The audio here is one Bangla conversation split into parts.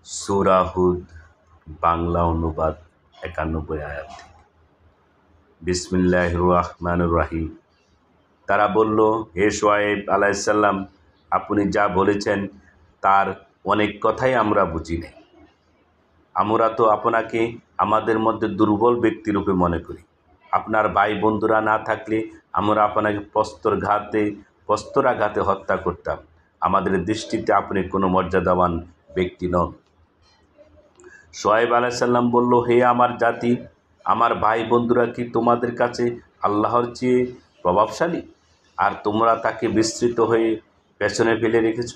সূরা হুদ বাংলা অনুবাদ ৯১ আয়াত থেকে। বিসমিল্লাহির রহমানির রহিম। তারা বলল, হে শুআয়ব আলাইহিসসালাম, আপনি যা বলেছেন তার অনেক কথাই আমরা বুঝি নাই। আমরা তো আপনাকে আমাদের মধ্যে দুর্বল ব্যক্তিরূপে মনে করি। আপনার ভাই বন্ধুরা না থাকলে আমরা আপনাকে প্রস্তরাঘাতে হত্যা করতাম। আমাদের দৃষ্টিতে আপনি কোনো মর্যাদাবান ব্যক্তি নন। শুআয়ব আলাইহিসসালাম বলল, হে আমার জাতি, আমার ভাই বন্ধুরা কি তোমাদের কাছে আল্লাহর চেয়ে প্রভাবশালী, আর তোমরা তাকে বিস্তৃত হয়ে পেছনে ফেলে রেখেছ?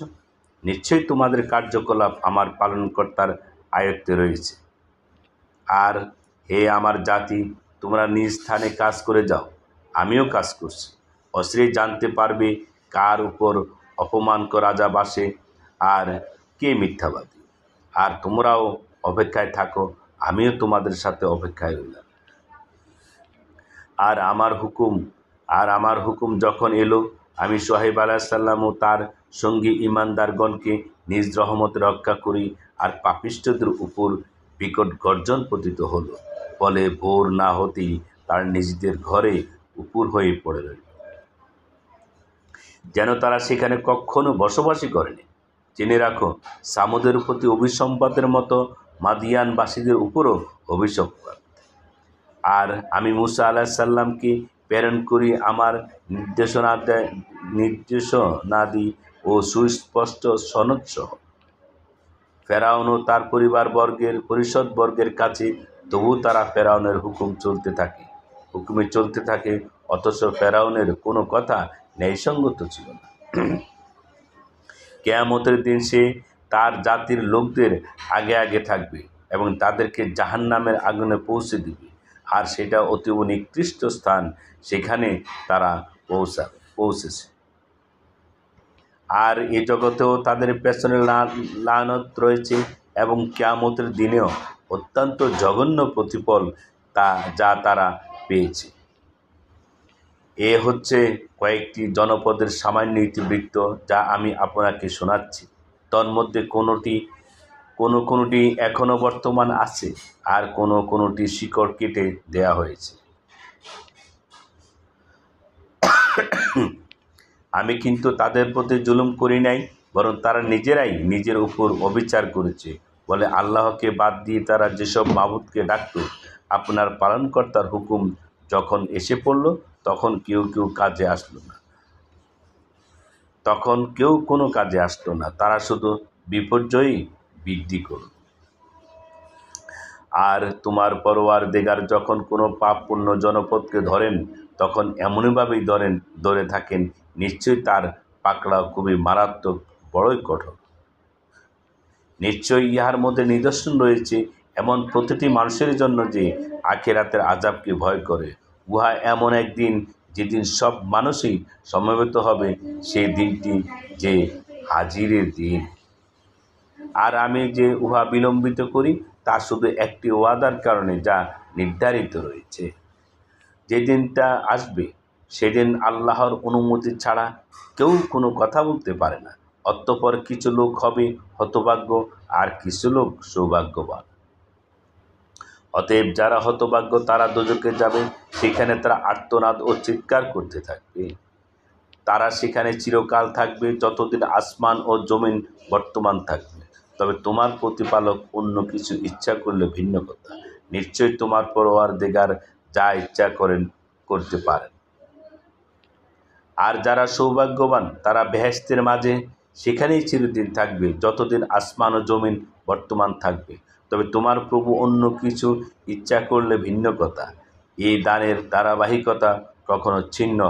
নিশ্চয়ই তোমাদের কার্যকলাপ আমার পালনকর্তার আয়ত্তে রয়েছে। আর হে আমার জাতি, তোমরা নিজ স্থানে কাজ করে যাও, আমিও কাজ করছি। অচিরেই জানতে পারবে কার উপর অপমানকর আযাব আসে আর কে মিথ্যাবাদী। আর তোমরাও অপেক্ষায় থাকো, আমিও তোমাদের সাথে অপেক্ষায় রইলাম। আর আমার হুকুম যখন এলো, আমি শুআয়ব আলাইহিসসালাম ও তার সঙ্গী ঈমানদারগণকে নিজ রহমতে রক্ষা করি। আর পাপিষ্ঠদের উপর বিকট গর্জন পতিত হলো। ফলে ভোর না হতেই তার নিজেদের ঘরে উপুড় হয়ে পড়ে রইল, যেন তারা সেখানে কখনো বসবাসই করেনি। জেনে রাখো, সামুদের প্রতি অভিসম্পাতের মতো মাদিয়ানবাসীদের উপরও অভিশাপ। আর আমি মূসা আলাইহিসসালামকে প্রেরণ করি আমার নির্দেশনাদি ও সুস্পষ্ট সনদসহ ফেরাউন ও তার পরিষদবর্গের কাছে। তবু তারা ফেরাউনের হুকুমে চলতে থাকে, অথচ ফেরাউনের কোনো কথা ন্যায়সঙ্গত ছিল না। কিয়ামতের দিন সে তার জাতির লোকদের আগে আগে থাকবে এবং তাদেরকে জাহান্নামের আগুনে পৌঁছে দিবে, আর সেটা অতীব নিকৃষ্ট স্থান, সেখানে তারা পৌঁছেছে। আর এ জগতেও তাদের পেছনে লানত রয়েছে এবং কিয়ামতের দিনেও অত্যন্ত জঘন্য প্রতিফল যা তারা পেয়েছে। এ হচ্ছে কয়েকটি জনপদের সামান্য ইতিবৃত্ত যা আমি আপনাকে শোনাচ্ছি। তন্মধ্যে কোনোটি এখনও বর্তমান আছে, আর কোনোটি শিকড় কেটে দেয়া হয়েছে। আমি কিন্তু তাদের প্রতি জুলুম করি নাই, বরং তারা নিজেরাই নিজের উপর অবিচার করেছে। বলে আল্লাহকে বাদ দিয়ে তারা যেসব মাবুদকে ডাকত, আপনার পালনকর্তার হুকুম যখন এসে পড়ল, তখন কেউ কোনো কাজে আসলো না। তারা শুধু বিপর্যয়ই বৃদ্ধি করল। আর তোমার পরওয়ারদিগার যখন কোনো পাপপূর্ণ জনপদকে ধরেন, তখন এমনইভাবেই ধরে থাকেন, নিশ্চয়ই তার পাকড়াও খুবই মারাত্মক, বড়ই কঠোর। নিশ্চয়ই ইহার মধ্যে নিদর্শন রয়েছে এমন প্রতিটি মানুষের জন্য যে আখিরাতের আযাবকে ভয় করে। উহা এমন একদিন যেদিন সব মানুষই সমবেত হবে, সেই দিনটি যে হাজিরের দিন। আর আমি যে উহা বিলম্বিত করি তা শুধু একটি ওয়াদার কারণে, যা নির্ধারিত রয়েছে। যেদিনটা আসবে সেদিন আল্লাহর অনুমতি ছাড়া কেউ কোনো কথা বলতে পারে না। অতঃপর কিছু লোক হবে হতভাগ্য আর কিছু লোক সৌভাগ্যবান। অতএব যারা হতভাগ্য তারা দোজখে যাবে, সেখানে তারা আর্তনাদ ও চিৎকার করতে থাকবে। তারা সেখানে চিরকাল থাকবে, যতদিন আসমান ও জমিন বর্তমান থাকবে। তবে তোমার প্রতিপালক অন্য কিছু ইচ্ছা করলে ভিন্ন কথা। নিশ্চয়ই তোমার পরওয়ারদিগার যা ইচ্ছা করতে পারেন। আর যারা সৌভাগ্যবান তারা বেহেশতের মাঝে সেখানেই চিরদিন থাকবে, যতদিন আসমান ও জমিন বর্তমান থাকবে। তবে তোমার প্রভু অন্য কিছু ইচ্ছা করলে ভিন্ন কথা। এই দানের ধারাবাহিকতা কখনো ছিন্ন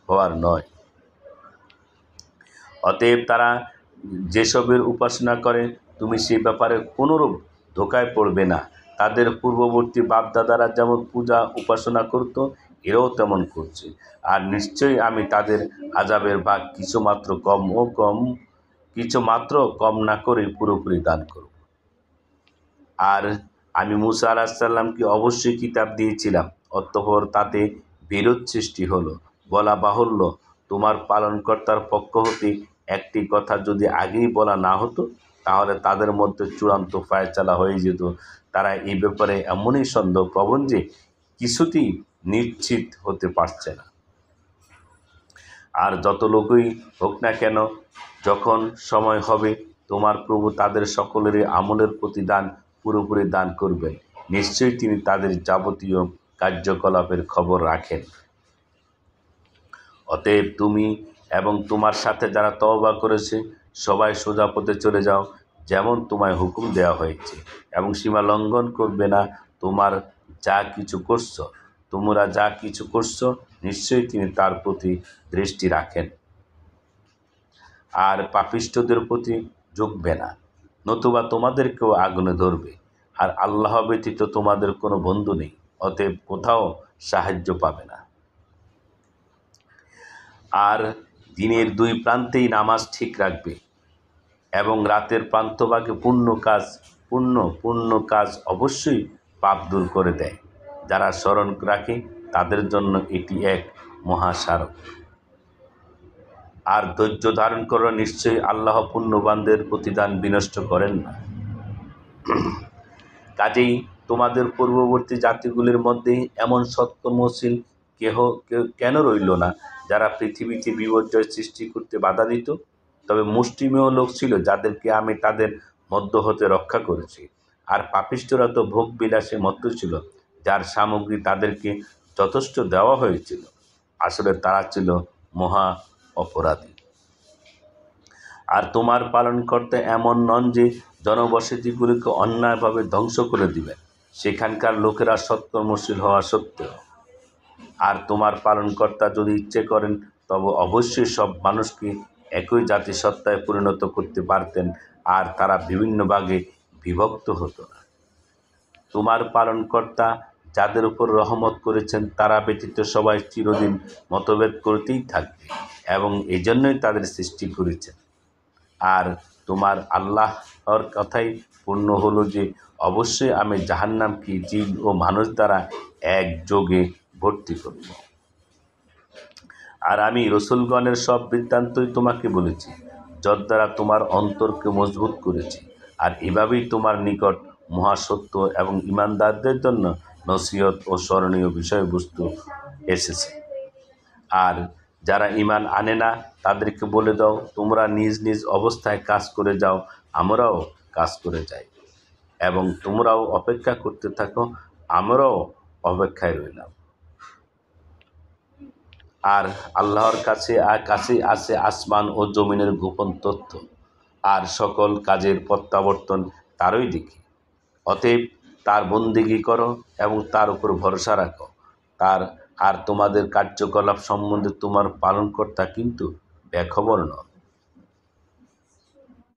হওয়ার নয়। অতএব তারা যেসবের উপাসনা করে, তুমি সে ব্যাপারে কোনোরূপ ধোঁকায় পড়বে না। তাদের পূর্ববর্তী বাপদাদারা যেমন পূজা উপাসনা করত, এরাও তেমন করছে। আর নিশ্চয়ই আমি তাদের আযাবের ভাগ কিছুমাত্র কম না করে পুরোপুরি দান করব। আর আমি মূসা আলাইহিসসালামকে অবশ্যই কিতাব দিয়েছিলাম, অতঃপর তাতে বিরোধ সৃষ্টি হলো। বলা বাহুল্য, তোমার পালনকর্তার পক্ষ হতে একটি কথা যদি আগেই বলা না হতো, তাহলে তাদের মধ্যে চূড়ান্ত ফায়সালা হয়ে যেত। তারা এই ব্যাপারে এমনই সন্দেহপ্রবণ যে কিছুতেই নিশ্চিত হতে পারছে না। আর যত লোকই হোক না কেন, যখন সময় হবে তোমার প্রভু তাদের সকলেরই আমলের প্রতিদান পুরোপুরি দান করবেন। নিশ্চয়ই তিনি তাদের যাবতীয় কার্যকলাপের খবর রাখেন। অতএব তুমি এবং তোমার সাথে যারা তওবা করেছে সবাই সোজা পথে চলে যাও, যেমন তোমায় হুকুম দেওয়া হয়েছে, এবং সীমা লঙ্ঘন করবে না। তোমরা যা কিছু করছো নিশ্চয়ই তিনি তার প্রতি দৃষ্টি রাখেন। আর পাপিষ্ঠদের প্রতি ঝুঁকবে না, নতুবা তোমাদেরকেও আগুনে ধরবে। আর আল্লাহ ব্যতীত তোমাদের কোনো বন্ধু নেই, অতএব কোথাও সাহায্য পাবে না। আর দিনের দুই প্রান্তেই নামাজ ঠিক রাখবে, এবং রাতের প্রান্তভাগে পূর্ণ কাজ অবশ্যই পাপ দূর করে দেয়। যারা স্মরণ রাখে তাদের জন্য এটি এক মহাস্মারক। আর ধৈর্য ধারণ করো, নিশ্চয়ই আল্লাহ পুণ্যবানদের প্রতিদান বিনষ্ট করেন না। কাজেই তোমাদের পূর্ববর্তী জাতিগুলির মধ্যে এমন সৎকর্মশীল কেন রইল না, যারা পৃথিবীতে বিপর্যয় সৃষ্টি করতে বাধা দিত? তবে মুষ্টিমেয় লোক ছিল যাদেরকে আমি তাদের মধ্য হতে রক্ষা করেছি। আর পাপিষ্ঠরা তো ভোগ বিলাসে মত্ত ছিল, যার সামগ্রী তাদেরকে যথেষ্ট দেওয়া হয়েছিল। আসলে তারা ছিল মহা অপরাধী। আর তোমার পালনকর্তা এমন নন যে জনবসতিগুলিকে অন্যায়ভাবে ধ্বংস করে দিবেন, সেখানকার লোকেরা সৎকর্মশীল হওয়া সত্ত্বেও। আর তোমার পালনকর্তা যদি ইচ্ছে করেন তবে অবশ্যই সব মানুষকে একই জাতিসত্তায় পরিণত করতে পারতেন, আর তারা বিভিন্ন ভাগে বিভক্ত হতো না। তোমার পালনকর্তা যাদের উপর রহমত করেছেন তারা ব্যতীত সবাই চিরদিন মতভেদ করতেই থাকবে, এবং এজন্যই তাদের সৃষ্টি করেছেন। আর তোমার আল্লাহর কথাই পূর্ণ হলো যে অবশ্যই আমি জাহান্নামকে জিন ও মানুষ দ্বারা একযোগে ভর্তি করব। আর আমি রসুলগণের সব বৃত্তান্তই তোমাকে বলেছি, যদ্বারা তোমার অন্তরকে মজবুত করেছি। আর এভাবেই তোমার নিকট মহাসত্য এবং ঈমানদারদের জন্য নসিহত ও স্মরণীয় বিষয়বস্তু এসেছে। আর যারা ঈমান আনে না তাদেরকে বলে দাও, তোমরা নিজ নিজ অবস্থায় কাজ করে যাও, আমরাও কাজ করে যাই, এবং তোমরাও অপেক্ষা করতে থাকো, আমরাও অপেক্ষায় রইলাম। আর আল্লাহর কাছে আছে আসমান ও জমিনের গোপন তথ্য, আর সকল কাজের প্রত্যাবর্তন তারই দিকে। অতএব তার বন্দেগী করো এবং তার উপর ভরসা রাখো। আর তোমাদের কার্যকলাপ সম্বন্ধে তোমার পালনকর্তা কিন্তু বেখবর নন।